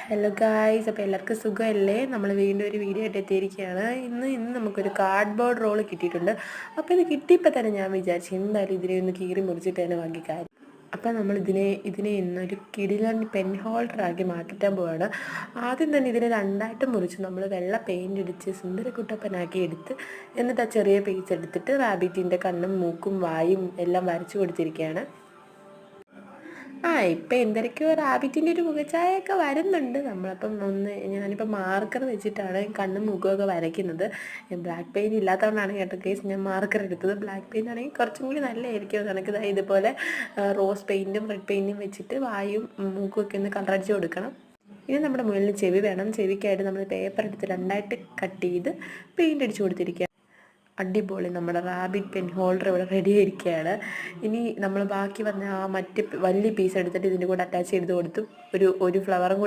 Hello guys, അപ്പോൾ എല്ലാവർക്കും സുഖമല്ലേ? നമ്മൾ വീണ്ടും ഒരു വീഡിയോ ആയിട്ട് എത്തിയിരിക്കുകയാണ്. ഇന്ന് നമുക്കൊരു കാർഡ്ബോർഡ് റോൾ കിട്ടിയിട്ടുണ്ട്. അപ്പോൾ ഇത് കിട്ടിയപ്പോൾ തന്നെ ഞാൻ വിചാരിച്ചു എന്തായാലും ഇതിനെ ഒന്ന് കീറി മുറിച്ചിട്ട് തന്നെ ബാക്കി കാര്യം. അപ്പോൾ നമ്മൾ ഇതിനെ ഇന്നൊരു കിടിലൻ പെൻ ഹോൾഡറാക്കി മാറ്റാൻ പോവാണ്. ആദ്യം തന്നെ ഇതിനെ രണ്ടായിട്ട് മുറിച്ച് നമ്മൾ വെള്ള പെയിൻ്റ് അടിച്ച് സുന്ദരക്കുട്ടപ്പനാക്കി എടുത്ത് എന്നിട്ട് ആ ചെറിയ പീസ് എടുത്തിട്ട് റാബിറ്റിൻ്റെ കണ്ണും മൂക്കും വായും എല്ലാം വരച്ചു കൊടുത്തിരിക്കുകയാണ്. ഇപ്പം എന്തൊക്കെയോ റാബിറ്റിൻ്റെ ഒരു മുഖഛായയൊക്കെ വരുന്നുണ്ട്. ഞാനിപ്പോൾ മാർക്കർ വെച്ചിട്ടാണ് കണ്ണും മുഖമൊക്കെ വരയ്ക്കുന്നത്. ബ്ലാക്ക് പെയിൻറ്റ് ഇല്ലാത്തതുകൊണ്ടാണ് കേട്ടോ കേസ് ഞാൻ മാർക്കർ എടുത്തത്. ബ്ലാക്ക് പെയിൻ്റ് ആണെങ്കിൽ കുറച്ചും കൂടി നല്ലതായിരിക്കും. എനിക്ക് ഇതുപോലെ റോസ് പെയിൻറ്റും റെഡ് പെയിൻറ്റും വെച്ചിട്ട് വായും മൂക്കുമൊക്കെ ഒന്ന് കളറടിച്ച് കൊടുക്കണം. ഇനി നമ്മുടെ മുന്നിൽ ചെവി വേണം. ചെവിക്കായിട്ട് നമ്മൾ പേപ്പർ എടുത്ത് രണ്ടായിട്ട് കട്ട് ചെയ്ത് പെയിൻ്റ് അടിച്ച് കൊടുത്തിരിക്കുക. അടിപൊളി നമ്മുടെ റാബിറ്റ് പെൻ ഹോൾഡർ ഇവിടെ റെഡി ആയിരിക്കുകയാണ്. ഇനി നമ്മൾ ബാക്കി വന്ന ആ മറ്റ് വലിയ പീസ് എടുത്തിട്ട് ഇതിൻ്റെ കൂടെ അറ്റാച്ച് ചെയ്ത് കൊടുത്തു ഒരു ഫ്ലവറും